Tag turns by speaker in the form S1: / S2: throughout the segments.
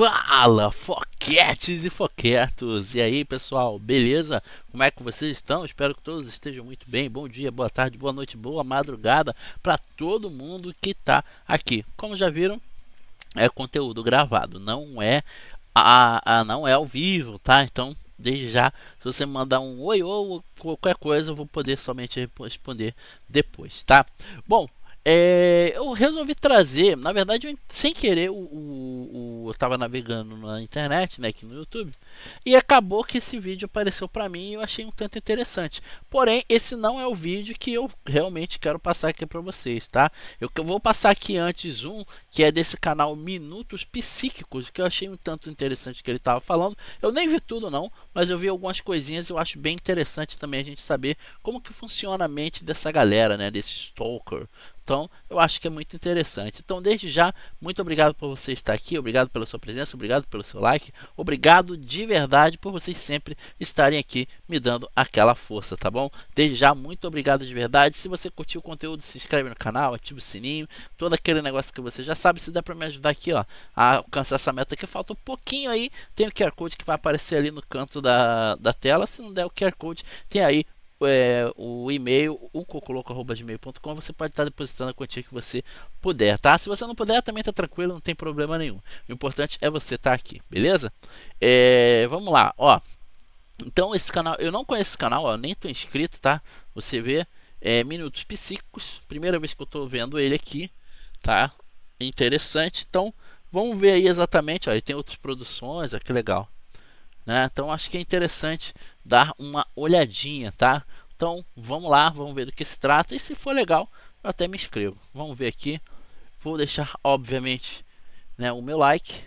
S1: Fala, foquetes e foquetos! E aí, pessoal, beleza? Como é que vocês estão? Espero que todos estejam muito bem. Bom dia, boa tarde, boa noite, boa madrugada para todo mundo que tá aqui. Como já viram, é conteúdo gravado, não é ao vivo, tá? Então, desde já, se você me mandar um oi ou qualquer coisa, eu vou poder somente responder depois, tá? Bom, eu resolvi trazer, na verdade, sem querer, eu estava navegando na internet, né, aqui no YouTube, e acabou que esse vídeo apareceu para mim e eu achei um tanto interessante. Porém, esse não é o vídeo que eu realmente quero passar aqui para vocês, tá? Eu vou passar aqui antes um que é desse canal Minutos Psíquicos, que eu achei um tanto interessante que ele estava falando. Eu nem vi tudo não, mas eu vi algumas coisinhas e eu acho bem interessante também a gente saber como que funciona a mente dessa galera, né, desse stalker. Então, eu acho que é muito interessante. Então, desde já, muito obrigado por você estar aqui, obrigado pela sua presença, obrigado pelo seu like, obrigado de verdade por vocês sempre estarem aqui me dando aquela força, tá bom? Desde já, muito obrigado de verdade. Se você curtiu o conteúdo, se inscreve no canal, ativa o sininho, todo aquele negócio que você já sabe. Se der para me ajudar aqui, ó, a alcançar essa meta que falta um pouquinho aí, tem o QR Code que vai aparecer ali no canto da tela. Se não der o QR Code, tem aí o e-mail, o cocoloco@gmail.com. Você pode estar depositando a quantia que você puder, tá? Se você não puder, também tá tranquilo, não tem problema nenhum. O importante é você estar aqui, beleza? Vamos lá, ó. Então esse canal, eu não conheço esse canal, ó, nem tô inscrito, tá? Você vê, Minutos Psíquicos, primeira vez que eu tô vendo ele aqui, tá? Interessante. Então vamos ver aí exatamente, ó, ele tem outras produções, ó, que legal, né? Então acho que é interessante dar uma olhadinha, tá? Então vamos lá, vamos ver do que se trata e se for legal eu até me inscrevo. Vamos ver aqui, vou deixar obviamente, né, o meu like.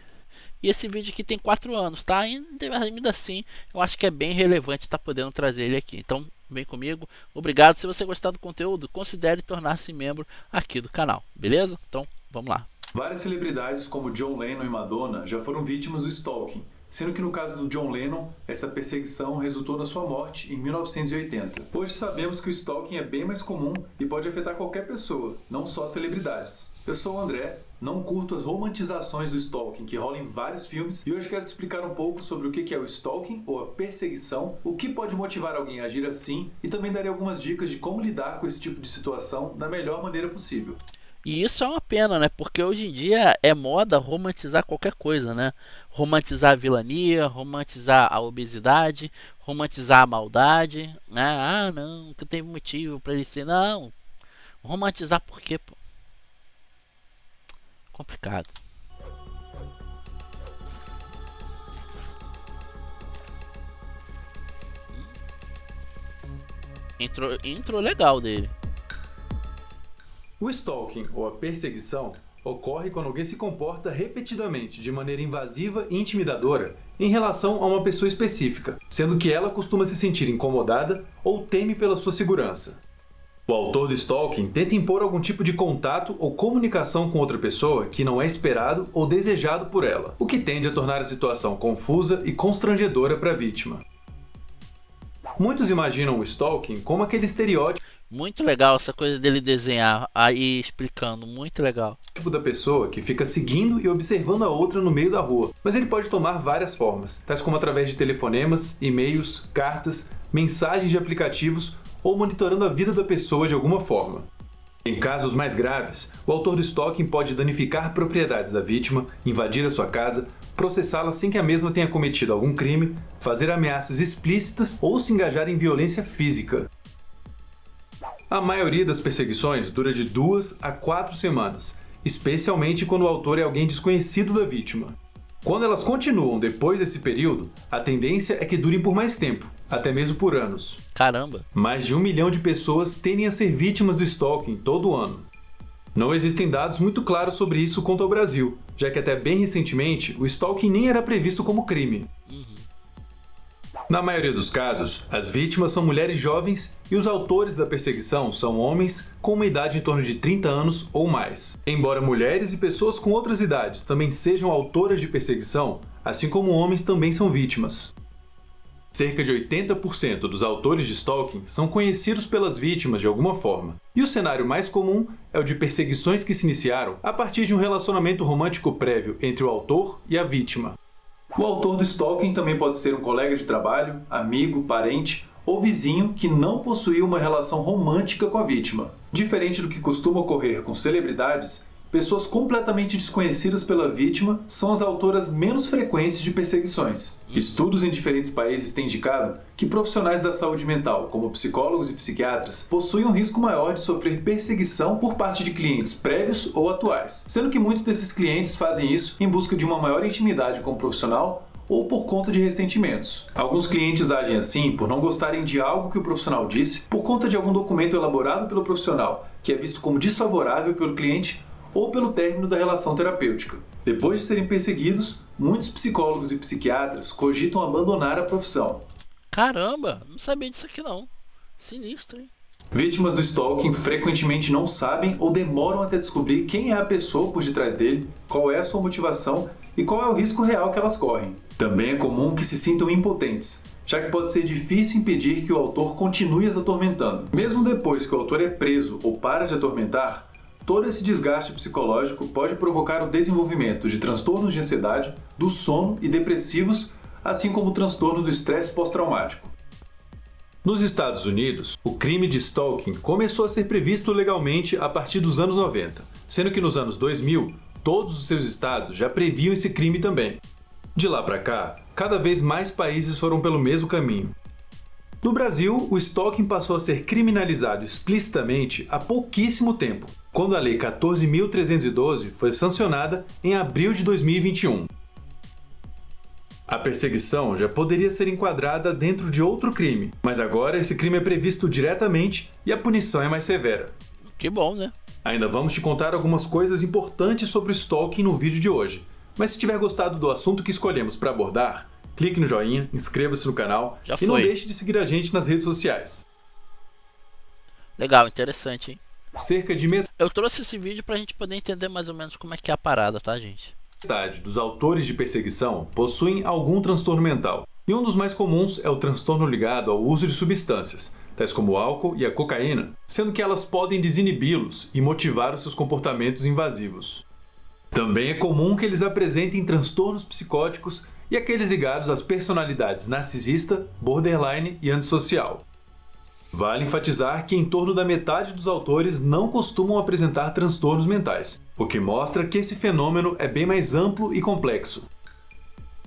S1: E esse vídeo aqui tem 4 anos, tá? Ainda assim eu acho que é bem relevante estar podendo trazer ele aqui. Então vem comigo, obrigado. Se você gostar do conteúdo, considere tornar-se membro aqui do canal, beleza? Então vamos lá.
S2: Várias celebridades como John Lennon e Madonna já foram vítimas do stalking, sendo que no caso do John Lennon, essa perseguição resultou na sua morte em 1980. Hoje sabemos que o stalking é bem mais comum e pode afetar qualquer pessoa, não só celebridades. Eu sou o André, não curto as romantizações do stalking que rolam em vários filmes e hoje quero te explicar um pouco sobre o que é o stalking ou a perseguição, o que pode motivar alguém a agir assim e também darei algumas dicas de como lidar com esse tipo de situação da melhor maneira possível.
S1: E isso é uma pena, né? Porque hoje em dia é moda romantizar qualquer coisa, né? Romantizar a vilania, romantizar a obesidade, romantizar a maldade, né? Ah, não, que tem motivo para ele ser. Não, romantizar por quê, pô? Complicado. Intro legal dele.
S2: O stalking, ou a perseguição, ocorre quando alguém se comporta repetidamente de maneira invasiva e intimidadora em relação a uma pessoa específica, sendo que ela costuma se sentir incomodada ou teme pela sua segurança. O autor do stalking tenta impor algum tipo de contato ou comunicação com outra pessoa que não é esperado ou desejado por ela, o que tende a tornar a situação confusa e constrangedora para a vítima. Muitos imaginam o stalking como aquele estereótipo
S1: Muito legal essa coisa dele desenhar aí explicando, muito legal.
S2: da pessoa que fica seguindo e observando a outra no meio da rua, mas ele pode tomar várias formas, tais como através de telefonemas, e-mails, cartas, mensagens de aplicativos ou monitorando a vida da pessoa de alguma forma. Em casos mais graves, o autor do stalking pode danificar propriedades da vítima, invadir a sua casa, processá-la sem que a mesma tenha cometido algum crime, fazer ameaças explícitas ou se engajar em violência física. A maioria das perseguições dura de 2 a 4 semanas, especialmente quando o autor é alguém desconhecido da vítima. Quando elas continuam depois desse período, a tendência é que durem por mais tempo, até mesmo por anos.
S1: Caramba!
S2: Mais de 1 milhão de pessoas tendem a ser vítimas do stalking todo ano. Não existem dados muito claros sobre isso quanto ao Brasil, já que até bem recentemente o stalking nem era previsto como crime. Na maioria dos casos, as vítimas são mulheres jovens e os autores da perseguição são homens com uma idade em torno de 30 anos ou mais. Embora mulheres e pessoas com outras idades também sejam autoras de perseguição, assim como homens também são vítimas. Cerca de 80% dos autores de stalking são conhecidos pelas vítimas de alguma forma. E o cenário mais comum é o de perseguições que se iniciaram a partir de um relacionamento romântico prévio entre o autor e a vítima. O autor do stalking também pode ser um colega de trabalho, amigo, parente ou vizinho que não possuía uma relação romântica com a vítima. Diferente do que costuma ocorrer com celebridades, pessoas completamente desconhecidas pela vítima são as autoras menos frequentes de perseguições. Estudos em diferentes países têm indicado que profissionais da saúde mental, como psicólogos e psiquiatras, possuem um risco maior de sofrer perseguição por parte de clientes prévios ou atuais, sendo que muitos desses clientes fazem isso em busca de uma maior intimidade com o profissional ou por conta de ressentimentos. Alguns clientes agem assim por não gostarem de algo que o profissional disse, por conta de algum documento elaborado pelo profissional, que é visto como desfavorável pelo cliente, ou pelo término da relação terapêutica. Depois de serem perseguidos, muitos psicólogos e psiquiatras cogitam abandonar a profissão.
S1: Caramba, não sabia disso aqui não. Sinistro, hein?
S2: Vítimas do stalking frequentemente não sabem ou demoram até descobrir quem é a pessoa por detrás dele, qual é a sua motivação e qual é o risco real que elas correm. Também é comum que se sintam impotentes, já que pode ser difícil impedir que o autor continue as atormentando. Mesmo depois que o autor é preso ou para de atormentar, todo esse desgaste psicológico pode provocar o desenvolvimento de transtornos de ansiedade, do sono e depressivos, assim como o transtorno do estresse pós-traumático. Nos Estados Unidos, o crime de stalking começou a ser previsto legalmente a partir dos anos 90, sendo que nos anos 2000, todos os seus estados já previam esse crime também. De lá para cá, cada vez mais países foram pelo mesmo caminho. No Brasil, o stalking passou a ser criminalizado explicitamente há pouquíssimo tempo, quando a Lei 14.312 foi sancionada em abril de 2021. A perseguição já poderia ser enquadrada dentro de outro crime, mas agora esse crime é previsto diretamente e a punição é mais severa.
S1: Que bom, né?
S2: Ainda vamos te contar algumas coisas importantes sobre o stalking no vídeo de hoje, mas se tiver gostado do assunto que escolhemos para abordar, clique no joinha, inscreva-se no canal e não deixe de seguir a gente nas redes sociais.
S1: Legal, interessante, hein?
S2: Cerca de
S1: Eu trouxe esse vídeo pra gente poder entender mais ou menos como é que é a parada, tá, gente?
S2: Metade dos autores de perseguição possuem algum transtorno mental. E um dos mais comuns é o transtorno ligado ao uso de substâncias, tais como o álcool e a cocaína, sendo que elas podem desinibi-los e motivar os seus comportamentos invasivos. Também é comum que eles apresentem transtornos psicóticos e aqueles ligados às personalidades narcisista, borderline e antissocial. Vale enfatizar que em torno da metade dos autores não costumam apresentar transtornos mentais, o que mostra que esse fenômeno é bem mais amplo e complexo.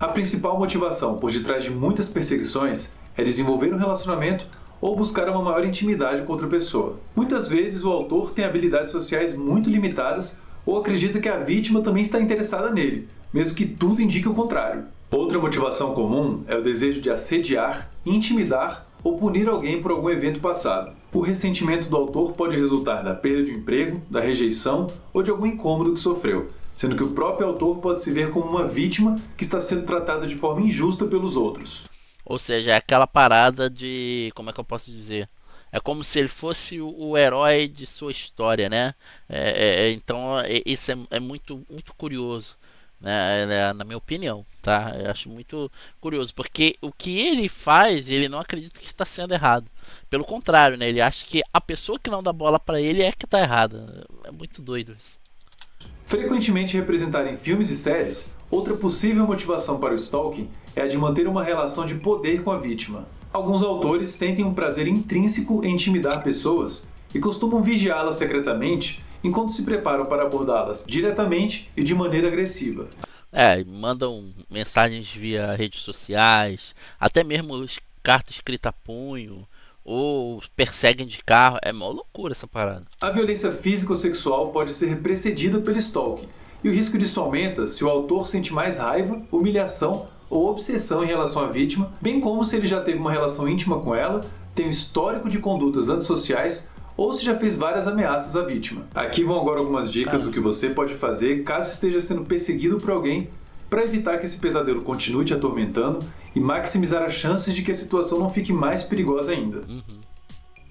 S2: A principal motivação por detrás de muitas perseguições é desenvolver um relacionamento ou buscar uma maior intimidade com outra pessoa. Muitas vezes o autor tem habilidades sociais muito limitadas ou acredita que a vítima também está interessada nele, mesmo que tudo indique o contrário. Outra motivação comum é o desejo de assediar, intimidar ou punir alguém por algum evento passado. O ressentimento do autor pode resultar da perda de um emprego, da rejeição ou de algum incômodo que sofreu, sendo que o próprio autor pode se ver como uma vítima que está sendo tratada de forma injusta pelos outros.
S1: Ou seja, é aquela parada de... como é que eu posso dizer? É como se ele fosse o herói de sua história, né? Então, isso é muito, muito curioso, né? Na minha opinião, tá? Eu acho muito curioso, porque o que ele faz, ele não acredita que está sendo errado. Pelo contrário, né? Ele acha que a pessoa que não dá bola para ele é que está errada. É muito doido isso.
S2: Frequentemente representada em filmes e séries, outra possível motivação para o stalking é a de manter uma relação de poder com a vítima. Alguns autores sentem um prazer intrínseco em intimidar pessoas e costumam vigiá-las secretamente enquanto se preparam para abordá-las diretamente e de maneira agressiva.
S1: Mandam mensagens via redes sociais, até mesmo carta escrita a punho, ou perseguem de carro. É mó loucura essa parada.
S2: A violência física ou sexual pode ser precedida pelo stalking, e o risco disso aumenta se o autor sente mais raiva, humilhação ou obsessão em relação à vítima, bem como se ele já teve uma relação íntima com ela, tem um histórico de condutas antissociais ou se já fez várias ameaças à vítima. Aqui vão agora algumas dicas do que você pode fazer caso esteja sendo perseguido por alguém para evitar que esse pesadelo continue te atormentando e maximizar as chances de que a situação não fique mais perigosa ainda.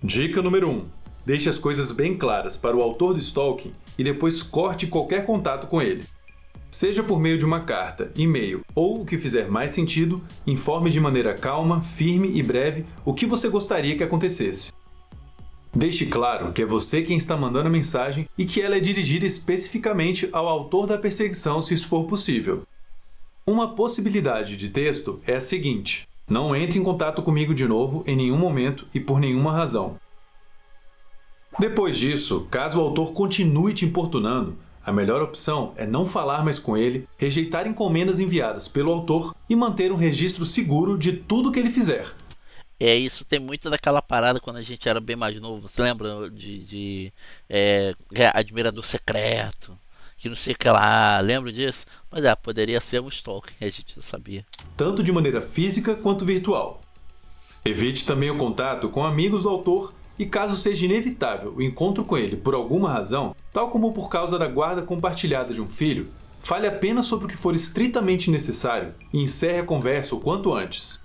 S2: Dica número 1. Deixe as coisas bem claras para o autor do stalking e depois corte qualquer contato com ele. Seja por meio de uma carta, e-mail ou o que fizer mais sentido, informe de maneira calma, firme e breve o que você gostaria que acontecesse. Deixe claro que é você quem está mandando a mensagem e que ela é dirigida especificamente ao autor da perseguição, se isso for possível. Uma possibilidade de texto é a seguinte: não entre em contato comigo de novo em nenhum momento e por nenhuma razão. Depois disso, caso o autor continue te importunando, a melhor opção é não falar mais com ele, rejeitar encomendas enviadas pelo autor e manter um registro seguro de tudo que ele fizer.
S1: Isso tem muito daquela parada quando a gente era bem mais novo. Você lembra de admirador secreto? Que não sei o que lá, lembro disso? Mas poderia ser um stalker, a gente não sabia.
S2: Tanto de maneira física quanto virtual. Evite também o contato com amigos do autor e, caso seja inevitável o encontro com ele por alguma razão, tal como por causa da guarda compartilhada de um filho, fale apenas sobre o que for estritamente necessário e encerre a conversa o quanto antes.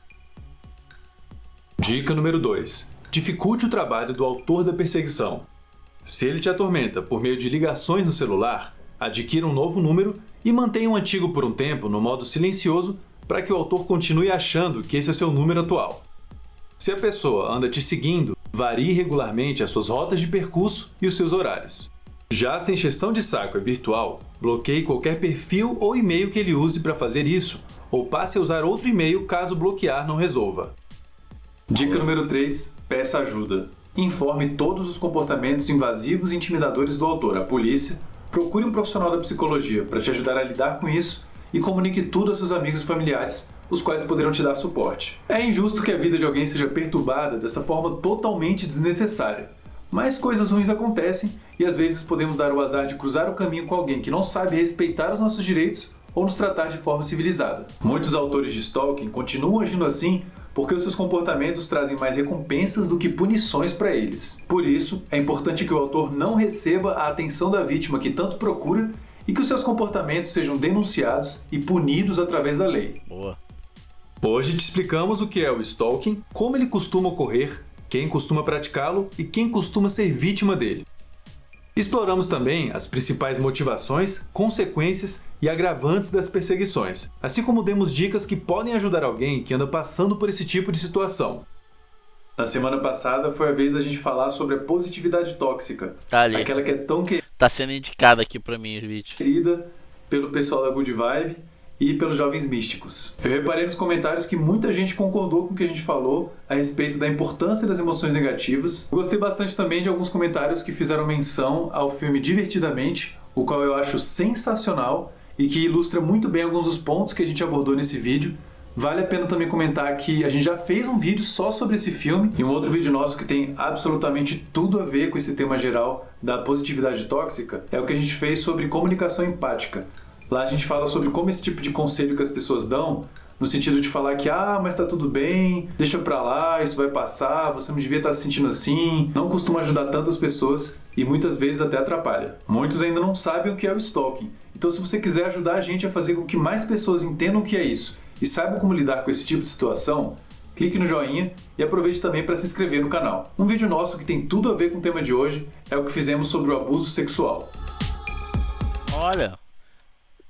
S2: Dica número 2. Dificulte o trabalho do autor da perseguição. Se ele te atormenta por meio de ligações no celular, adquira um novo número e mantenha o antigo por um tempo no modo silencioso para que o autor continue achando que esse é seu número atual. Se a pessoa anda te seguindo, varie regularmente as suas rotas de percurso e os seus horários. Já se a encheção de saco é virtual, bloqueie qualquer perfil ou e-mail que ele use para fazer isso, ou passe a usar outro e-mail caso bloquear não resolva. Dica número 3. Peça ajuda. Informe todos os comportamentos invasivos e intimidadores do autor à polícia, procure um profissional da psicologia para te ajudar a lidar com isso e comunique tudo aos seus amigos e familiares, os quais poderão te dar suporte. É injusto que a vida de alguém seja perturbada dessa forma totalmente desnecessária, mas coisas ruins acontecem e às vezes podemos dar o azar de cruzar o caminho com alguém que não sabe respeitar os nossos direitos ou nos tratar de forma civilizada. Muitos autores de stalking continuam agindo assim porque os seus comportamentos trazem mais recompensas do que punições para eles. Por isso, é importante que o autor não receba a atenção da vítima que tanto procura e que os seus comportamentos sejam denunciados e punidos através da lei.
S1: Boa.
S2: Hoje te explicamos o que é o stalking, como ele costuma ocorrer, quem costuma praticá-lo e quem costuma ser vítima dele. Exploramos também as principais motivações, consequências e agravantes das perseguições, assim como demos dicas que podem ajudar alguém que anda passando por esse tipo de situação. Na semana passada foi a vez da gente falar sobre a positividade tóxica,
S1: Tá ali.
S2: aquela que é tão
S1: Tá sendo indicado aqui pra mim o vídeo.
S2: querida pelo pessoal da Good Vibe e pelos jovens místicos. Eu reparei nos comentários que muita gente concordou com o que a gente falou a respeito da importância das emoções negativas. Gostei bastante também de alguns comentários que fizeram menção ao filme Divertidamente, o qual eu acho sensacional e que ilustra muito bem alguns dos pontos que a gente abordou nesse vídeo. Vale a pena também comentar que a gente já fez um vídeo só sobre esse filme e um outro vídeo nosso que tem absolutamente tudo a ver com esse tema geral da positividade tóxica é o que a gente fez sobre comunicação empática. Lá a gente fala sobre como esse tipo de conselho que as pessoas dão, no sentido de falar que, mas tá tudo bem, deixa pra lá, isso vai passar, você não devia estar se sentindo assim, não costuma ajudar tantas pessoas e muitas vezes até atrapalha. Muitos ainda não sabem o que é o stalking, então se você quiser ajudar a gente a fazer com que mais pessoas entendam o que é isso e saibam como lidar com esse tipo de situação, clique no joinha e aproveite também para se inscrever no canal. Um vídeo nosso que tem tudo a ver com o tema de hoje é o que fizemos sobre o abuso sexual.
S1: Olha.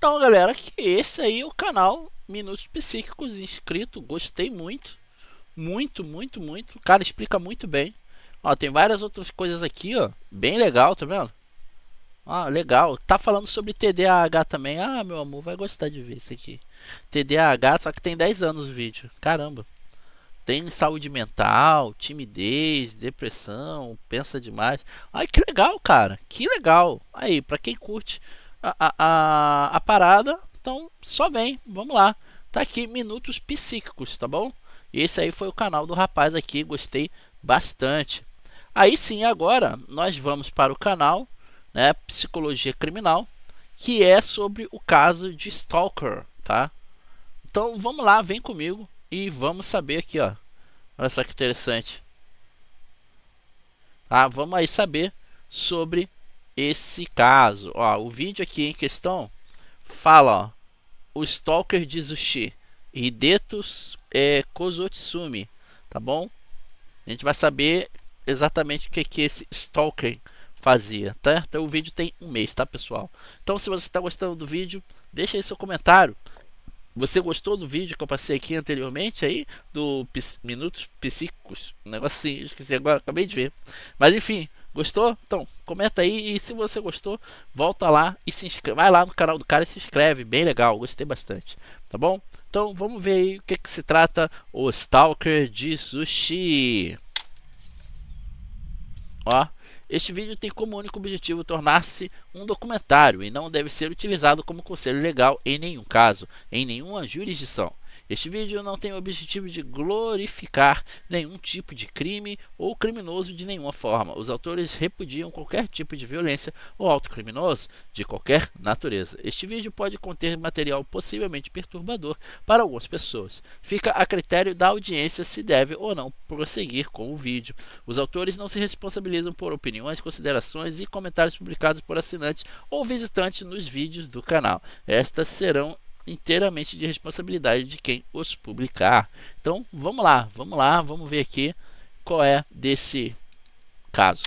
S1: Então, galera, que esse aí é o canal Minutos Psíquicos, inscrito. Gostei muito. Muito, muito, muito. O cara explica muito bem. Ó, tem várias outras coisas aqui, ó. Bem legal, tá vendo? Legal. Tá falando sobre TDAH também. Meu amor, vai gostar de ver isso aqui. TDAH, só que tem 10 anos o vídeo. Caramba. Tem saúde mental, timidez, depressão, pensa demais. Ai, que legal, cara. Que legal. Aí, pra quem curte a parada, então só vem, vamos lá. Tá aqui, Minutos Psíquicos, tá bom? E esse aí foi o canal do rapaz aqui, gostei bastante. Aí sim, agora nós vamos para o canal, né, Psicologia Criminal, que é sobre o caso de Stalker, tá? Então vamos lá, vem comigo e vamos saber aqui, ó. Olha só que interessante. Vamos aí saber sobre esse caso. O vídeo aqui em questão fala, o Stalker de Zushi, Hideto Kozotsumi, tá bom? A gente vai saber exatamente o que esse Stalker fazia, tá? Então o vídeo tem um mês, tá, pessoal? Então se você está gostando do vídeo, Deixa aí seu comentário. Você gostou do vídeo que eu passei aqui anteriormente aí? Do Minutos Psíquicos? Um negócio assim, esqueci agora, acabei de ver. Mas enfim, gostou? Então, comenta aí. E se você gostou, volta lá e se inscreve. Vai lá no canal do cara e se inscreve. Bem legal, gostei bastante. Tá bom? Então vamos ver aí o que se trata o Stalker de Sushi. Ó, este vídeo tem como único objetivo tornar-se um documentário e não deve ser utilizado como conselho legal em nenhum caso, em nenhuma jurisdição. Este vídeo não tem o objetivo de glorificar nenhum tipo de crime ou criminoso de nenhuma forma. Os autores repudiam qualquer tipo de violência ou ato criminoso de qualquer natureza. Este vídeo pode conter material possivelmente perturbador para algumas pessoas. Fica a critério da audiência se deve ou não prosseguir com o vídeo. Os autores não se responsabilizam por opiniões, considerações e comentários publicados por assinantes ou visitantes nos vídeos do canal. Estas serão inteiramente de responsabilidade de quem os publicar. Então vamos lá, vamos ver aqui qual é desse caso.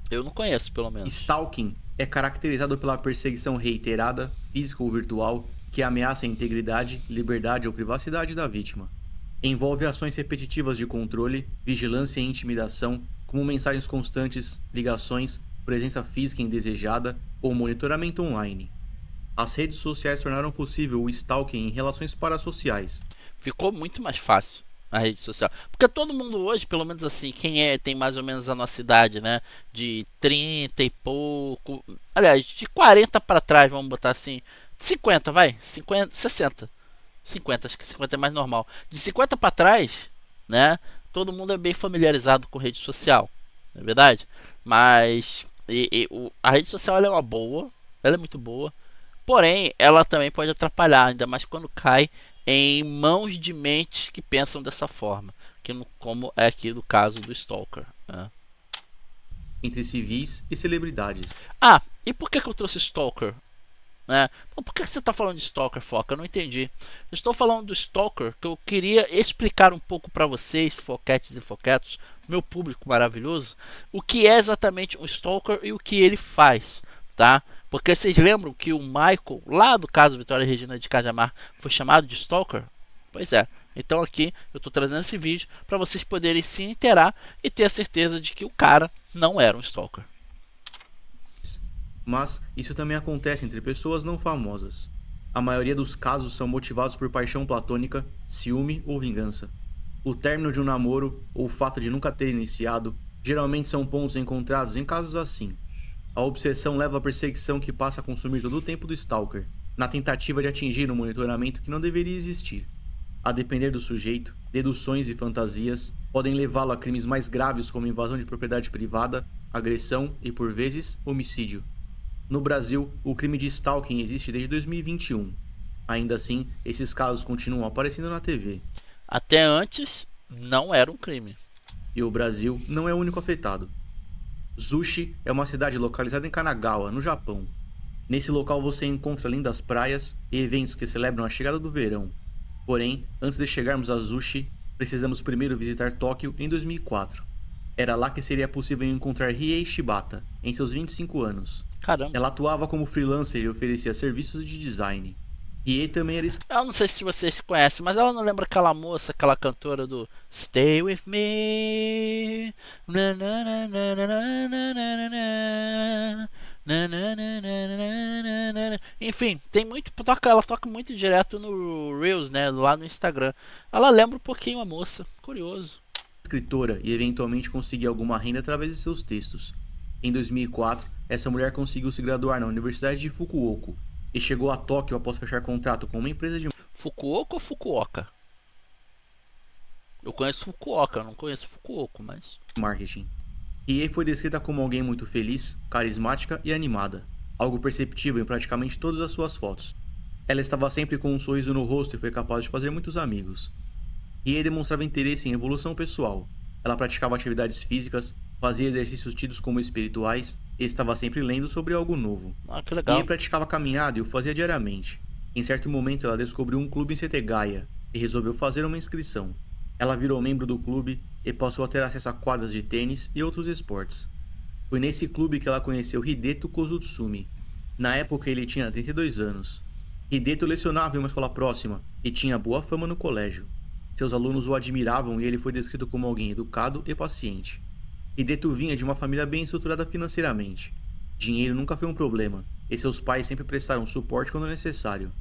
S1: Eu não conheço, pelo menos.
S3: Stalking é caracterizado pela perseguição reiterada, física ou virtual, que ameaça a integridade, liberdade ou privacidade da vítima. Envolve ações repetitivas de controle, vigilância e intimidação, como mensagens constantes, ligações, presença física indesejada ou monitoramento online. As redes sociais tornaram possível o stalking em relações parasociais.
S1: Ficou muito mais fácil a rede social. Porque todo mundo hoje, pelo menos assim, quem tem mais ou menos a nossa idade, né? De 30 e pouco. Aliás, de 40 para trás, vamos botar assim. 50, vai. 50, 60. 50, acho que 50 é mais normal. De 50 para trás, né? Todo mundo é bem familiarizado com rede social. Não é verdade? Mas a rede social ela é uma boa. Ela é muito boa. Porém, ela também pode atrapalhar, ainda mais quando cai em mãos de mentes que pensam dessa forma, como é aqui do caso do Stalker. Né?
S3: Entre civis e celebridades.
S1: Ah, e por que eu trouxe Stalker? Né? Por que você está falando de Stalker, Foca? Eu não entendi. Eu estou falando do Stalker que eu queria explicar um pouco para vocês, foquetes e foquetos, meu público maravilhoso, o que é exatamente um Stalker e o que ele faz, tá? Porque vocês lembram que o Michael, lá do caso Vitória Regina de Cajamar, foi chamado de Stalker? Pois é. Então aqui eu estou trazendo esse vídeo para vocês poderem se inteirar e ter a certeza de que o cara não era um Stalker.
S3: Mas isso também acontece entre pessoas não famosas. A maioria dos casos são motivados por paixão platônica, ciúme ou vingança. O término de um namoro ou o fato de nunca ter iniciado geralmente são pontos encontrados em casos assim. A obsessão leva à perseguição que passa a consumir todo o tempo do stalker, na tentativa de atingir um monitoramento que não deveria existir. A depender do sujeito, deduções e fantasias podem levá-lo a crimes mais graves como invasão de propriedade privada, agressão e, por vezes, homicídio. No Brasil, o crime de stalking existe desde 2021. Ainda assim, esses casos continuam aparecendo na TV.
S1: Até antes, não era um crime.
S3: E o Brasil não é o único afetado. Zushi é uma cidade localizada em Kanagawa, no Japão. Nesse local você encontra lindas praias e eventos que celebram a chegada do verão. Porém, antes de chegarmos a Zushi, precisamos primeiro visitar Tóquio em 2004. Era lá que seria possível encontrar Riei Shibata, em seus 25 anos.
S1: Caramba.
S3: Ela atuava como freelancer e oferecia serviços de design. Riei também era
S1: Eu não sei se vocês conhecem, mas ela não lembra aquela moça, aquela cantora do Stay With Me. Enfim, tem muito. Ela toca muito direto no Reels, né? Lá no Instagram. Ela lembra um pouquinho a moça. Curioso.
S3: Escritora e eventualmente conseguia alguma renda através de seus textos. Em 2004, essa mulher conseguiu se graduar na Universidade de Fukuoka e chegou a Tóquio após fechar contrato com uma empresa de
S1: Fukuoka ou Fukuoka? Eu conheço Fukuoka, não conheço Fukuoka, mas
S3: marketing. Rie foi descrita como alguém muito feliz, carismática e animada, algo perceptível em praticamente todas as suas fotos. Ela estava sempre com um sorriso no rosto e foi capaz de fazer muitos amigos. Rie demonstrava interesse em evolução pessoal. Ela praticava atividades físicas, fazia exercícios tidos como espirituais e estava sempre lendo sobre algo novo.
S1: que legal.
S3: Rie praticava caminhada e o fazia diariamente. Em certo momento ela descobriu um clube em Setagaya e resolveu fazer uma inscrição. Ela virou membro do clube e passou a ter acesso a quadras de tênis e outros esportes. Foi nesse clube que ela conheceu Hideto Kozutsumi. Na época ele tinha 32 anos. Hideto lecionava em uma escola próxima e tinha boa fama no colégio. Seus alunos o admiravam e ele foi descrito como alguém educado e paciente. Hideto vinha de uma família bem estruturada financeiramente. Dinheiro nunca foi um problema, e seus pais sempre prestaram suporte quando necessário.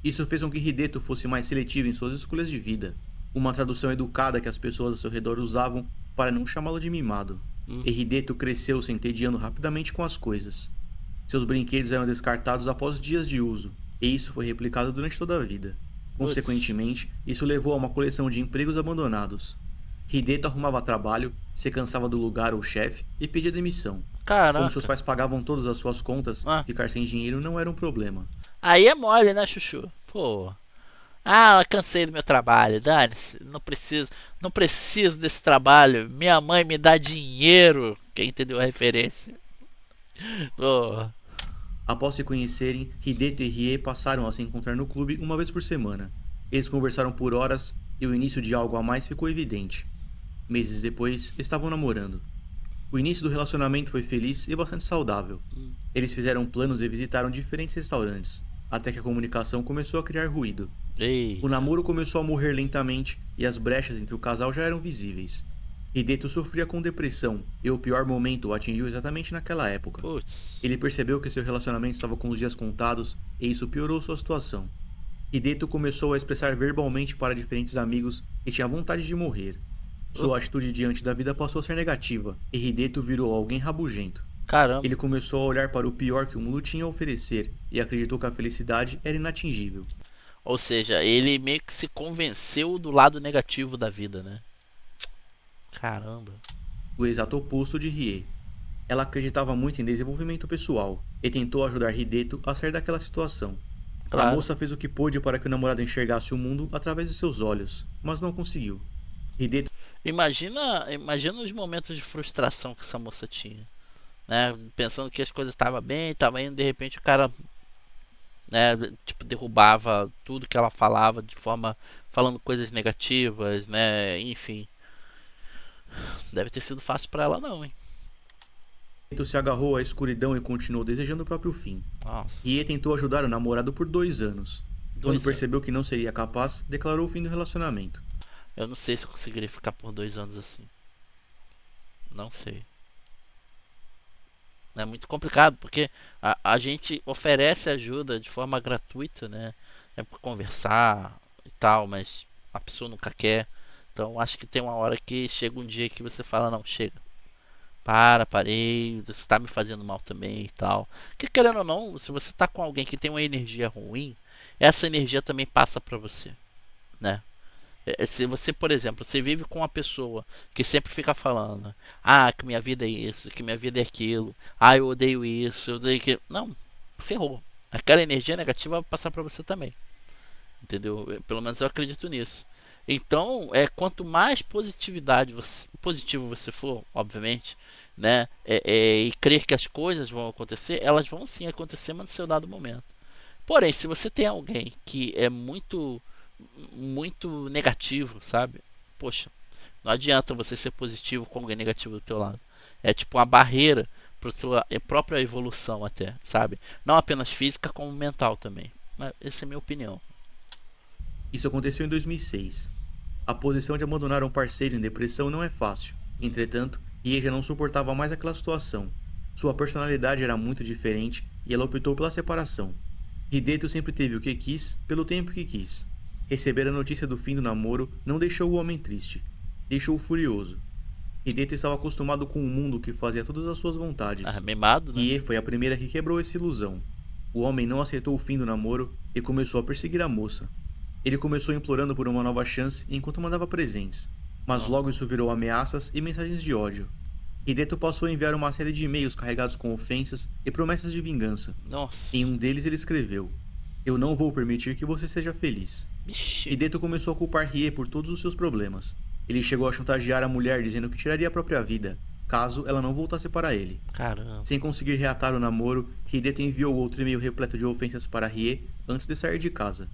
S3: Isso fez com que Hideto fosse mais seletivo em suas escolhas de vida, uma tradução educada que as pessoas ao seu redor usavam para não chamá-lo de mimado. E Hideto cresceu se entediando rapidamente com as coisas. Seus brinquedos eram descartados após dias de uso, e isso foi replicado durante toda a vida. Consequentemente, isso levou a uma coleção de empregos abandonados. Hideto arrumava trabalho, se cansava do lugar ou chefe e pedia demissão.
S1: Caraca.
S3: Como seus pais pagavam todas as suas contas,
S1: Ah.
S3: ficar sem dinheiro não era um problema.
S1: Aí é mole, né, Chuchu? Pô. Ah, cansei do meu trabalho, dane-se. Não preciso desse trabalho. Minha mãe me dá dinheiro. Quem entendeu a referência? Oh.
S3: Após se conhecerem, Hideto e Rie passaram a se encontrar no clube uma vez por semana. Eles conversaram por horas e o início de algo a mais ficou evidente. Meses depois, estavam namorando. O início do relacionamento foi feliz e bastante saudável. Eles fizeram planos e visitaram diferentes restaurantes, até que a comunicação começou a criar ruído.
S1: Ei.
S3: O namoro começou a morrer lentamente e as brechas entre o casal já eram visíveis. Hideto sofria com depressão e o pior momento o atingiu exatamente naquela época.
S1: Putz.
S3: Ele percebeu que seu relacionamento estava com os dias contados e isso piorou sua situação. Hideto começou a expressar verbalmente para diferentes amigos que tinha vontade de morrer. Sua atitude diante da vida passou a ser negativa e Hideto virou alguém rabugento.
S1: Caramba.
S3: Ele começou a olhar para o pior que o mundo tinha a oferecer e acreditou que a felicidade era inatingível.
S1: Ou seja, ele meio que se convenceu do lado negativo da vida, né? Caramba.
S3: O exato oposto de Rie. Ela acreditava muito em desenvolvimento pessoal e tentou ajudar Hideto a sair daquela situação.
S1: Claro.
S3: A moça fez o que pôde para que o namorado enxergasse o mundo através de seus olhos, mas não conseguiu. Hideto
S1: Imagina os momentos de frustração que essa moça tinha, né? Pensando que as coisas estavam bem, estavam indo, de repente o cara, né, tipo, derrubava tudo que ela falava de forma falando coisas negativas, né? Enfim, deve ter sido fácil pra ela não, hein?
S3: se agarrou à escuridão e continuou desejando o próprio fim.
S1: Nossa.
S3: Rie tentou ajudar o namorado por 2 anos. Quando
S1: anos.
S3: percebeu que não seria capaz, declarou o fim do relacionamento.
S1: Eu não sei se eu conseguiria ficar por 2 anos assim. Não sei. É muito complicado, porque a gente oferece ajuda de forma gratuita, né? É por conversar e tal, mas a pessoa nunca quer. Então acho que tem uma hora que chega um dia que você fala, não, chega. Parei, você está me fazendo mal também e tal. Porque querendo ou não, se você tá com alguém que tem uma energia ruim, essa energia também passa pra você, né? Se você, por exemplo, você vive com uma pessoa que sempre fica falando, que minha vida é isso, que minha vida é aquilo, eu odeio isso, eu odeio aquilo. Não, ferrou. Aquela energia negativa vai passar pra você também. Entendeu? Pelo menos eu acredito nisso. Então, quanto mais positivo você for, obviamente, né, e crer que as coisas vão acontecer, elas vão sim acontecer, mas no seu dado momento. Porém, se você tem alguém que é muito negativo, sabe? Poxa, não adianta você ser positivo com alguém negativo do teu lado. É tipo uma barreira para tua própria evolução até, sabe? Não apenas física, como mental também. Mas essa é a minha opinião.
S3: Isso aconteceu em 2006. A posição de abandonar um parceiro em depressão não é fácil. Entretanto, Rie já não suportava mais aquela situação. Sua personalidade era muito diferente e ela optou pela separação. Hideto sempre teve o que quis, pelo tempo que quis. Receber a notícia do fim do namoro não deixou o homem triste. Deixou-o furioso. Hideto estava acostumado com um mundo que fazia todas as suas vontades.
S1: Mimado, né?
S3: Rie foi a primeira que quebrou essa ilusão. O homem não aceitou o fim do namoro e começou a perseguir a moça. Ele começou implorando por uma nova chance enquanto mandava presentes, mas logo isso virou ameaças e mensagens de ódio. Hideto passou a enviar uma série de e-mails carregados com ofensas e promessas de vingança.
S1: Nossa.
S3: Em um deles ele escreveu: "Eu não vou permitir que você seja feliz."
S1: Vixe.
S3: Hideto começou a culpar Rie por todos os seus problemas. Ele chegou a chantagear a mulher dizendo que tiraria a própria vida, caso ela não voltasse para ele.
S1: Caramba.
S3: Sem conseguir reatar o namoro, Hideto enviou outro e-mail repleto de ofensas para Rie antes de sair de casa.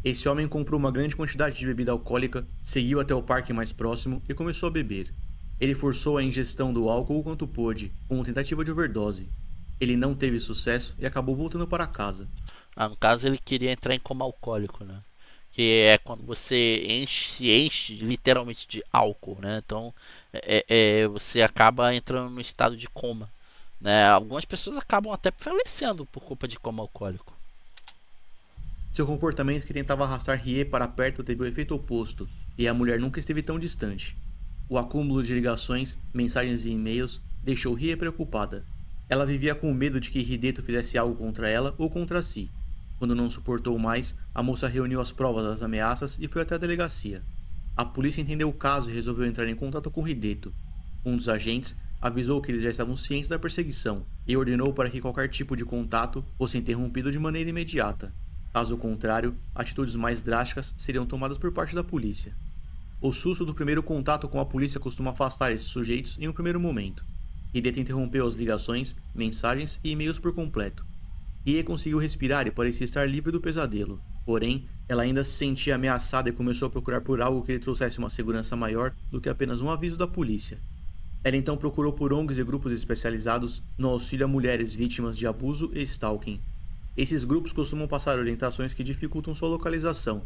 S3: Esse homem comprou uma grande quantidade de bebida alcoólica, seguiu até o parque mais próximo e começou a beber. Ele forçou a ingestão do álcool o quanto pôde, com tentativa de overdose. Ele não teve sucesso e acabou voltando para casa.
S1: No caso ele queria entrar em coma alcoólico, né? Que é quando você se enche literalmente de álcool, né? Então você acaba entrando no estado de coma, né? Algumas pessoas acabam até falecendo por culpa de coma alcoólico.
S3: Seu comportamento que tentava arrastar Rie para perto teve o efeito oposto, e a mulher nunca esteve tão distante. O acúmulo de ligações, mensagens e e-mails deixou Rie preocupada. Ela vivia com medo de que Hideto fizesse algo contra ela ou contra si. Quando não suportou mais, a moça reuniu as provas das ameaças e foi até a delegacia. A polícia entendeu o caso e resolveu entrar em contato com Hideto. Um dos agentes avisou que eles já estavam cientes da perseguição e ordenou para que qualquer tipo de contato fosse interrompido de maneira imediata. Caso contrário, atitudes mais drásticas seriam tomadas por parte da polícia. O susto do primeiro contato com a polícia costuma afastar esses sujeitos em um primeiro momento. Hideto interrompeu as ligações, mensagens e e-mails por completo. Rie conseguiu respirar e parecia estar livre do pesadelo. Porém, ela ainda se sentia ameaçada e começou a procurar por algo que lhe trouxesse uma segurança maior do que apenas um aviso da polícia. Ela então procurou por ONGs e grupos especializados no auxílio a mulheres vítimas de abuso e stalking. Esses grupos costumam passar orientações que dificultam sua localização.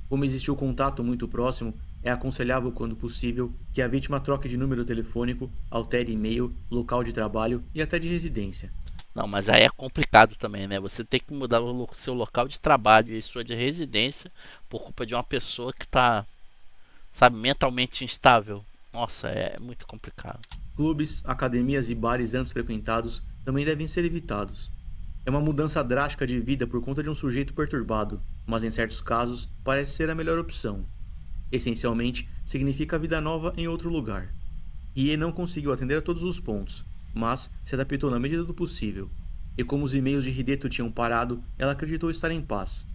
S3: Como existe o contato muito próximo, é aconselhável, quando possível, que a vítima troque de número telefônico, altere e-mail, local de trabalho e até de residência.
S1: Não, mas aí é complicado também, né? Você tem que mudar o seu local de trabalho e sua de residência por culpa de uma pessoa que tá, sabe, mentalmente instável. Nossa, é muito complicado.
S3: Clubes, academias e bares antes frequentados também devem ser evitados. É uma mudança drástica de vida por conta de um sujeito perturbado, mas em certos casos parece ser a melhor opção. Essencialmente, significa vida nova em outro lugar. Rie não conseguiu atender a todos os pontos, mas se adaptou na medida do possível. E como os e-mails de Hideto tinham parado, ela acreditou estar em paz.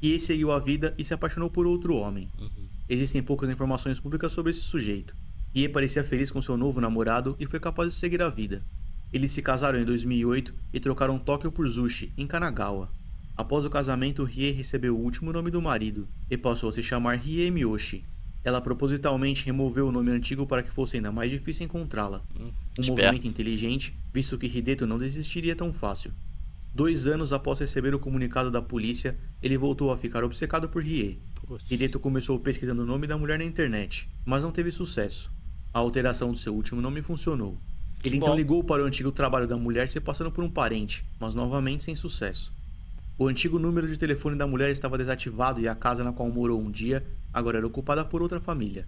S3: Rie seguiu a vida e se apaixonou por outro homem. Existem poucas informações públicas sobre esse sujeito. Rie parecia feliz com seu novo namorado e foi capaz de seguir a vida. Eles se casaram em 2008 e trocaram Tóquio por Zushi, em Kanagawa. Após o casamento, Rie recebeu o último nome do marido e passou a se chamar Rie Miyoshi. Ela propositalmente removeu o nome antigo para que fosse ainda mais difícil encontrá-la. Um movimento inteligente, visto que Hideto não desistiria tão fácil. 2 anos após receber o comunicado da polícia, ele voltou a ficar obcecado por Rie. Hideto começou pesquisando o nome da mulher na internet, mas não teve sucesso. A alteração do seu último nome funcionou. Ele então ligou para o antigo trabalho da mulher se passando por um parente, mas novamente sem sucesso. O antigo número de telefone da mulher estava desativado e a casa na qual morou um dia agora era ocupada por outra família.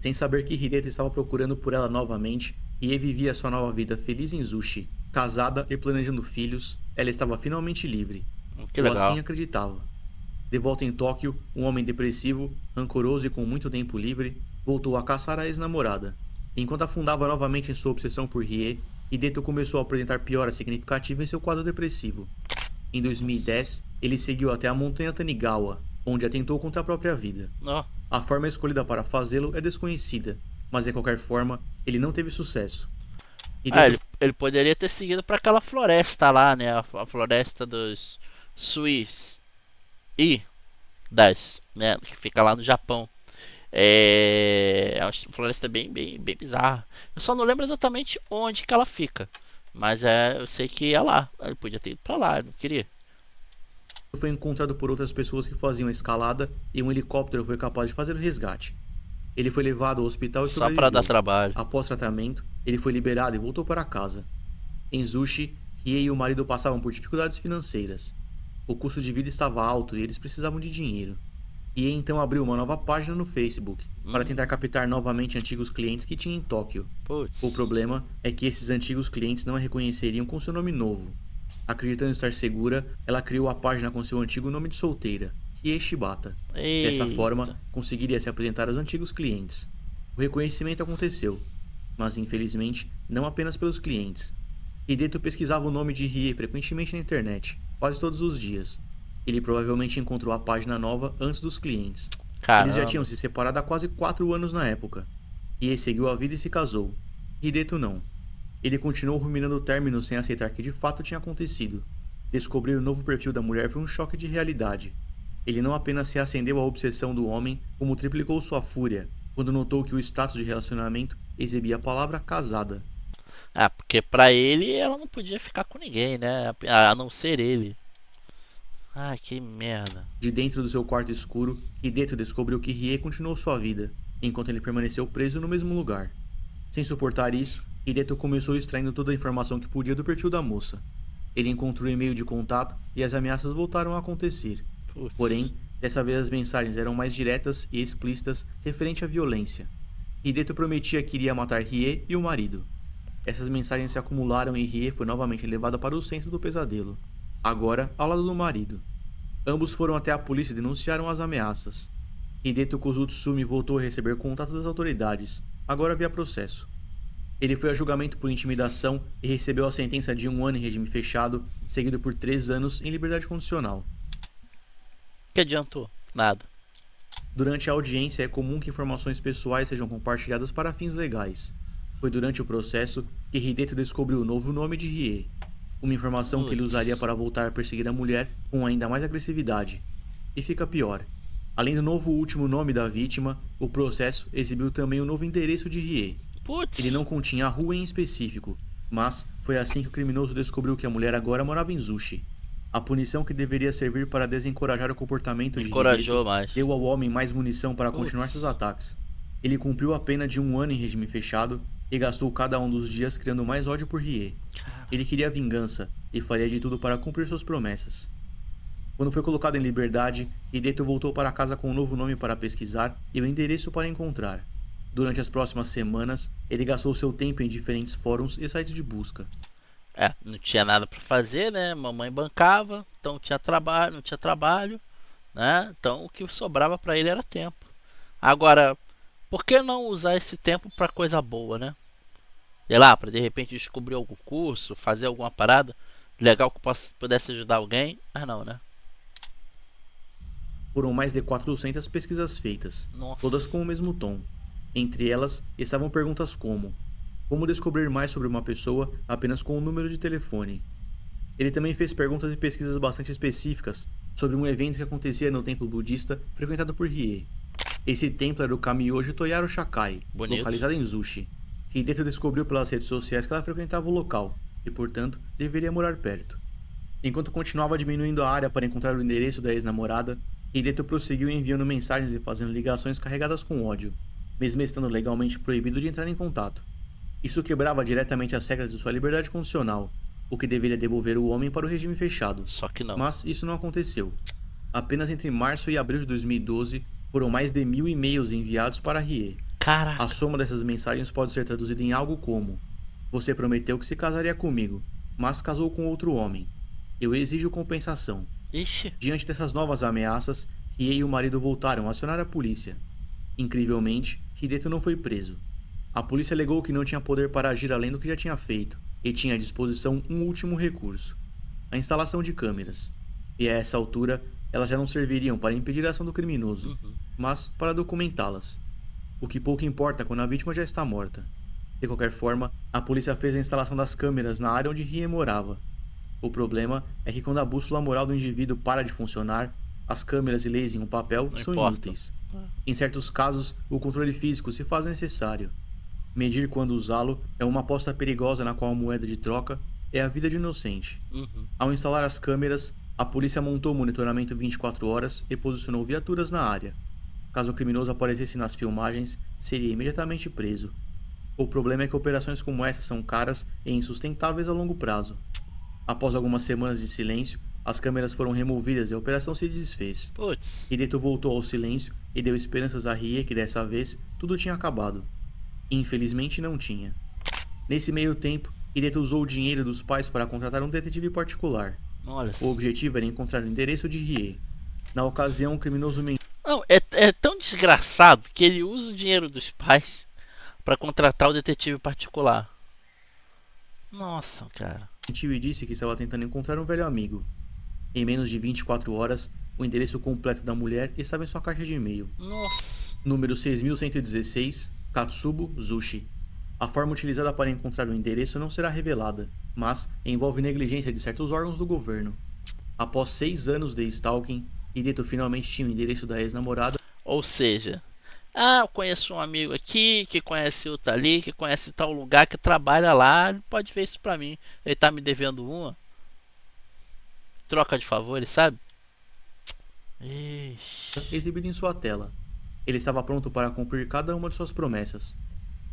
S3: Sem saber que Hideto estava procurando por ela novamente, Rie vivia sua nova vida feliz em Zushi. Casada e planejando filhos, ela estava finalmente livre.
S1: Que
S3: Ou
S1: legal.
S3: assim acreditava. De volta em Tóquio, um homem depressivo, rancoroso e com muito tempo livre, voltou a caçar a ex-namorada. Enquanto afundava novamente em sua obsessão por Rie, Hideto começou a apresentar piora significativa em seu quadro depressivo. Em 2010, ele seguiu até a montanha Tanigawa, onde atentou contra a própria vida. A forma escolhida para fazê-lo é desconhecida, mas de qualquer forma, ele não teve sucesso.
S1: Ele poderia ter seguido para aquela floresta lá, né? A floresta dos Suis e das, né? Que fica lá no Japão. É uma floresta bem bizarra. Eu só não lembro exatamente onde que ela fica, mas eu sei que é lá. Ele podia ter ido para lá, eu não queria.
S3: Foi encontrado por outras pessoas que faziam a escalada e um helicóptero foi capaz de fazer o resgate. Ele foi levado ao hospital e sobreviveu.
S1: Só para dar trabalho.
S3: Após tratamento, ele foi liberado e voltou para casa. Em Zushi, Rie e o marido passavam por dificuldades financeiras. O custo de vida estava alto e eles precisavam de dinheiro. Rie então abriu uma nova página no Facebook para tentar captar novamente antigos clientes que tinha em Tóquio. O problema é que esses antigos clientes não a reconheceriam com seu nome novo. Acreditando estar segura, ela criou a página com seu antigo nome de solteira, Rie Shibata. Dessa forma, conseguiria se apresentar aos antigos clientes. O reconhecimento aconteceu, mas infelizmente não apenas pelos clientes. Hideto pesquisava o nome de Rie frequentemente na internet, quase todos os dias. Ele provavelmente encontrou a página nova antes dos clientes.
S1: Caramba.
S3: Eles já tinham se separado há quase 4 anos na época. Rie seguiu a vida e se casou. Hideto não. Ele continuou ruminando o término sem aceitar que de fato tinha acontecido. Descobrir o novo perfil da mulher foi um choque de realidade. Ele não apenas reacendeu a obsessão do homem, como triplicou sua fúria, quando notou que o status de relacionamento exibia a palavra casada.
S1: Ah, porque pra ele ela não podia ficar com ninguém, né? A não ser ele. Ai, que merda.
S3: De dentro do seu quarto escuro, Hideto descobriu que Rie continuou sua vida, enquanto ele permaneceu preso no mesmo lugar. Sem suportar isso, Hideto começou extraindo toda a informação que podia do perfil da moça. Ele encontrou o e-mail de contato e as ameaças voltaram a acontecer.
S1: Putz.
S3: Porém, dessa vez as mensagens eram mais diretas e explícitas referente à violência. Hideto prometia que iria matar Rie e o marido. Essas mensagens se acumularam e Rie foi novamente levada para o centro do pesadelo, agora ao lado do marido. Ambos foram até a polícia e denunciaram as ameaças. Hideto Kozutsumi voltou a receber contato das autoridades, agora via processo. Ele foi a julgamento por intimidação e recebeu a sentença de 1 ano em regime fechado, seguido por 3 anos em liberdade condicional.
S1: Que adiantou? Nada.
S3: Durante a audiência é comum que informações pessoais sejam compartilhadas para fins legais. Foi durante o processo que Hideto descobriu o novo nome de Rie, uma informação que ele usaria para voltar a perseguir a mulher com ainda mais agressividade. E fica pior. Além do novo último nome da vítima, o processo exibiu também o novo endereço de Rie.
S1: Putz.
S3: Ele não continha a rua em específico, mas foi assim que o criminoso descobriu que a mulher agora morava em Zushi. A punição que deveria servir para desencorajar o comportamento de
S1: Encorajou
S3: Hideto
S1: mais.
S3: deu ao homem mais munição para continuar
S1: Putz.
S3: seus ataques. Ele cumpriu a pena de 1 ano em regime fechado e gastou cada um dos dias criando mais ódio por Rie. Ele queria vingança e faria de tudo para cumprir suas promessas. Quando foi colocado em liberdade, Hideto voltou para casa com um novo nome para pesquisar e o endereço para encontrar. Durante as próximas semanas, ele gastou seu tempo em diferentes fóruns e sites de busca.
S1: Não tinha nada pra fazer, né? Mamãe bancava, então não tinha trabalho, né? Então o que sobrava pra ele era tempo. Agora, por que não usar esse tempo pra coisa boa, né? Sei lá, pra de repente descobrir algum curso, fazer alguma parada legal que pudesse ajudar alguém. Ah, não, né?
S3: Foram mais de 400 pesquisas feitas,
S1: Nossa.
S3: todas com o mesmo tom. Entre elas estavam perguntas como descobrir mais sobre uma pessoa apenas com o número de telefone. Ele também fez perguntas e pesquisas bastante específicas sobre um evento que acontecia no templo budista frequentado por Rie. Esse templo era o Kamiyoji Toyaro Shakai,
S1: Bonito.
S3: localizado em Zushi. Hideto descobriu pelas redes sociais que ela frequentava o local e, portanto, deveria morar perto. Enquanto continuava diminuindo a área para encontrar o endereço da ex-namorada, Hideto prosseguiu enviando mensagens e fazendo ligações carregadas com ódio, mesmo estando legalmente proibido de entrar em contato. Isso quebrava diretamente as regras de sua liberdade condicional, o que deveria devolver o homem para o regime fechado.
S1: Só que não.
S3: Mas isso não aconteceu. Apenas entre março e abril de 2012, foram mais de 1000 e-mails enviados para Rie.
S1: Caraca.
S3: A soma dessas mensagens pode ser traduzida em algo como: você prometeu que se casaria comigo, mas casou com outro homem. Eu exijo compensação.
S1: Ixi.
S3: Diante dessas novas ameaças, Rie e o marido voltaram a acionar a polícia. Incrivelmente, Hideto não foi preso. A polícia alegou que não tinha poder para agir além do que já tinha feito, e tinha à disposição um último recurso: a instalação de câmeras. E a essa altura, elas já não serviriam para impedir a ação do criminoso, mas para documentá-las. O que pouco importa quando a vítima já está morta. De qualquer forma, a polícia fez a instalação das câmeras na área onde Rie morava. O problema é que quando a bússola moral do indivíduo para de funcionar, as câmeras e leis em um papel
S1: Não
S3: são
S1: importa.
S3: inúteis. Em certos casos, o controle físico se faz necessário. Medir quando usá-lo é uma aposta perigosa na qual a moeda de troca é a vida de inocente. Ao instalar as câmeras, a polícia montou monitoramento 24 horas e posicionou viaturas na área. Caso o criminoso aparecesse nas filmagens, seria imediatamente preso. O problema é que operações como essa são caras e insustentáveis a longo prazo. Após algumas semanas de silêncio, as câmeras foram removidas e a operação se desfez.
S1: Putz.
S3: Hideto voltou ao silêncio e deu esperanças a Rie que dessa vez tudo tinha acabado. Infelizmente não tinha. Nesse meio tempo, Hideto usou o dinheiro dos pais para contratar um detetive particular.
S1: Olha.
S3: O objetivo era encontrar o endereço de Rie. Na ocasião, o criminoso
S1: Não, é tão desgraçado que ele usa o dinheiro dos pais pra contratar o detetive particular. Nossa, cara.
S3: mentiu e disse que estava tentando encontrar um velho amigo. Em menos de 24 horas, o endereço completo da mulher estava em sua caixa de e-mail.
S1: Nossa.
S3: Número 6116, Katsubo, Zushi. A forma utilizada para encontrar o endereço não será revelada, mas envolve negligência de certos órgãos do governo. Após 6 anos de stalking, Hideto finalmente tinha o endereço da ex-namorada.
S1: Ou seja, Ah, eu conheço um amigo aqui, que conhece outro ali, que conhece tal lugar, que trabalha lá, ele pode ver isso pra mim. Ele tá me devendo uma. Troca de favores, sabe? Ixi.
S3: Exibido em sua tela. Ele estava pronto para cumprir cada uma de suas promessas.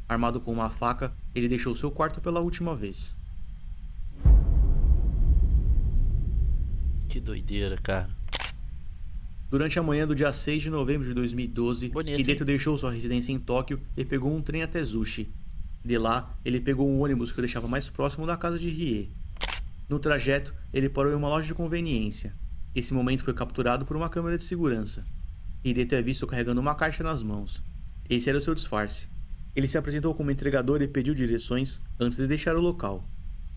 S3: Armado com uma faca, ele deixou seu quarto pela última vez.
S1: Que doideira, cara.
S3: Durante a manhã do dia 6 de novembro de 2012,
S1: Bonito,
S3: Hideto deixou sua residência em Tóquio e pegou um trem até Zushi. De lá, ele pegou um ônibus que o deixava mais próximo da casa de Rie. No trajeto, ele parou em uma loja de conveniência. Esse momento foi capturado por uma câmera de segurança. Hideto é visto carregando uma caixa nas mãos. Esse era o seu disfarce. Ele se apresentou como entregador e pediu direções antes de deixar o local.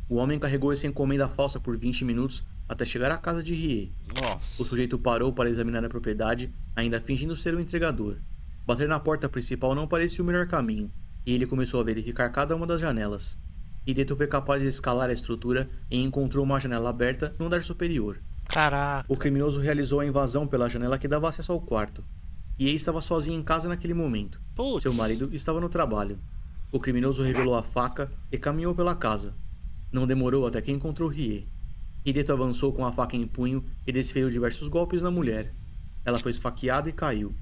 S3: O homem carregou essa encomenda falsa por 20 minutos até chegar à casa de Rie.
S1: Nossa.
S3: O sujeito parou para examinar a propriedade, ainda fingindo ser o entregador. Bater na porta principal não parecia o melhor caminho, e ele começou a verificar cada uma das janelas. Hideto foi capaz de escalar a estrutura e encontrou uma janela aberta no andar superior.
S1: Caraca.
S3: O criminoso realizou a invasão pela janela que dava acesso ao quarto. E estava sozinho em casa naquele momento.
S1: Putz.
S3: Seu marido estava no trabalho. O criminoso revelou a faca e caminhou pela casa. Não demorou até que encontrou Rie. Hideto avançou com a faca em punho e desferiu diversos golpes na mulher. Ela foi esfaqueada e caiu.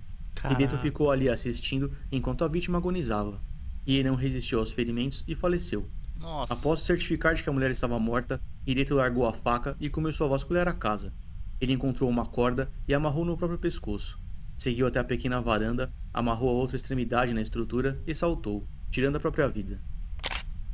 S3: Hideto ficou ali assistindo enquanto a vítima agonizava. Rie não resistiu aos ferimentos e faleceu.
S1: Nossa.
S3: Após certificar de que a mulher estava morta, Hideto largou a faca e começou a vasculhar a casa. Ele encontrou uma corda e amarrou no próprio pescoço. Seguiu até a pequena varanda, amarrou a outra extremidade na estrutura e saltou, tirando a própria vida.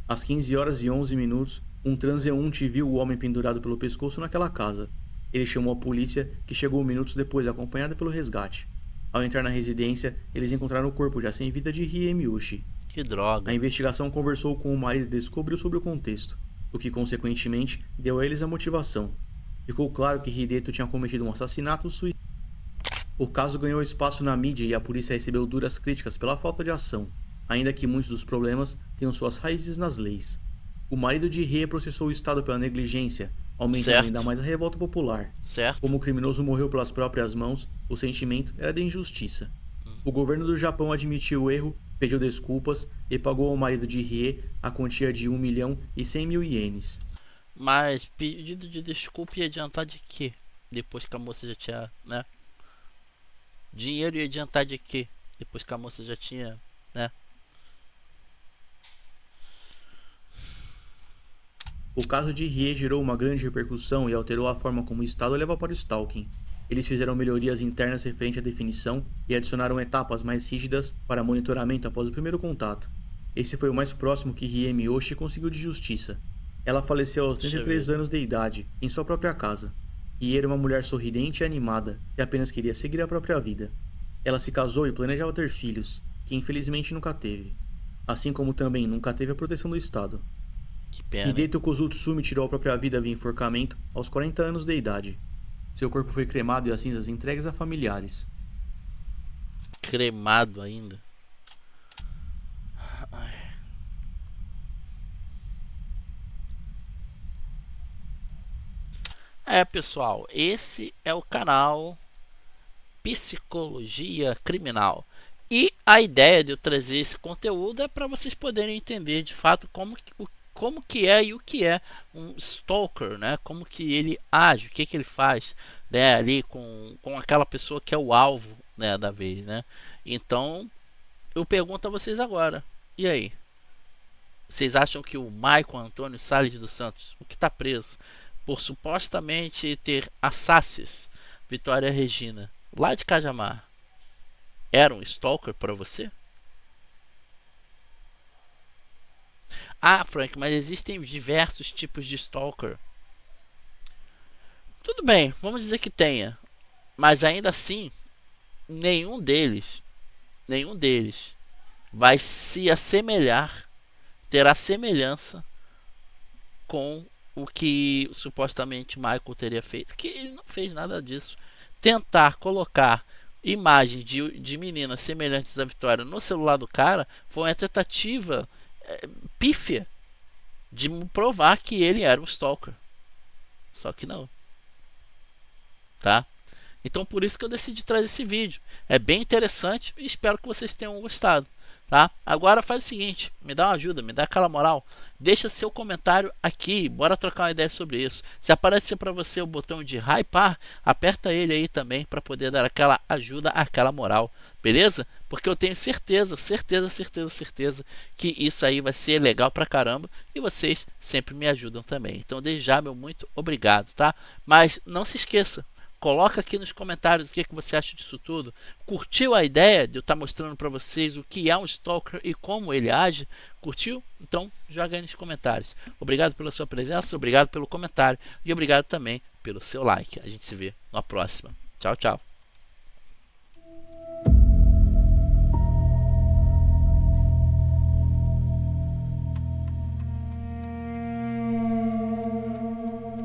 S3: Às 15 horas e 11 minutos, um transeunte viu o homem pendurado pelo pescoço naquela casa. Ele chamou a polícia, que chegou minutos depois, acompanhada pelo resgate. Ao entrar na residência, eles encontraram o corpo já sem vida de Rie Miyoshi.
S1: Que droga.
S3: A investigação conversou com o marido e descobriu sobre o contexto, o que consequentemente deu a eles a motivação. Ficou claro que Hideto tinha cometido um assassinato suicida. O caso ganhou espaço na mídia e a polícia recebeu duras críticas pela falta de ação, ainda que muitos dos problemas tenham suas raízes nas leis. O marido de Rie processou o Estado pela negligência, aumentando
S1: Certo.
S3: ainda mais a revolta popular.
S1: Certo?
S3: Como o criminoso morreu pelas próprias mãos, o sentimento era de injustiça. O governo do Japão admitiu o erro, pediu desculpas e pagou ao marido de Rie a quantia de 1.100.000 ienes.
S1: Mas pedido de desculpa ia adiantar de quê? Depois que a moça já tinha, né? Dinheiro ia adiantar de quê? Depois que a moça já tinha, né?
S3: O caso de Rie gerou uma grande repercussão e alterou a forma como o Estado leva para o stalking. Eles fizeram melhorias internas referente à definição e adicionaram etapas mais rígidas para monitoramento após o primeiro contato. Esse foi o mais próximo que Rie Miyoshi conseguiu de justiça. Ela faleceu aos 33 anos de idade, em sua própria casa. Rie era uma mulher sorridente e animada, e apenas queria seguir a própria vida. Ela se casou e planejava ter filhos, que infelizmente nunca teve. Assim como também nunca teve a proteção do Estado.
S1: Que pena.
S3: Hideto Kozutsumi tirou a própria vida via enforcamento aos 40 anos de idade. Seu corpo foi cremado e as cinzas entregues a familiares.
S1: Cremado ainda. É, pessoal, esse é o canal Psicologia Criminal. E a ideia de eu trazer esse conteúdo é para vocês poderem entender de fato como que é e o que é um stalker, né? Como que ele age, o que ele faz, né? Ali com aquela pessoa que é o alvo, né, da vez, né? Então, eu pergunto a vocês agora, e aí? Vocês acham que o Maicon Antônio Salles dos Santos, o que está preso por supostamente ter assassins Vitória Regina, lá de Cajamar, era um stalker para você? Ah, Frank, mas existem diversos tipos de stalker. Tudo bem, vamos dizer que tenha. Mas ainda assim, nenhum deles vai se assemelhar, terá semelhança com o que supostamente Michael teria feito. Porque ele não fez nada disso. Tentar colocar imagens de meninas semelhantes à Vitória no celular do cara foi uma tentativa pífia de provar que ele era um stalker. Só que não. Tá? Então por isso que eu decidi trazer esse vídeo. É bem interessante e espero que vocês tenham gostado. Tá? Agora faz o seguinte, me dá uma ajuda, me dá aquela moral, deixa seu comentário aqui, bora trocar uma ideia sobre isso. Se aparecer para você o botão de hypar, aperta ele aí também para poder dar aquela ajuda, aquela moral, beleza? Porque eu tenho certeza que isso aí vai ser legal pra caramba e vocês sempre me ajudam também. Então desde já, meu muito obrigado, tá? Mas não se esqueça, coloca aqui nos comentários o que você acha disso tudo. Curtiu a ideia de eu estar mostrando para vocês o que é um stalker e como ele age? Curtiu? Então joga aí nos comentários. Obrigado pela sua presença, obrigado pelo comentário e obrigado também pelo seu like. A gente se vê na próxima. Tchau, tchau.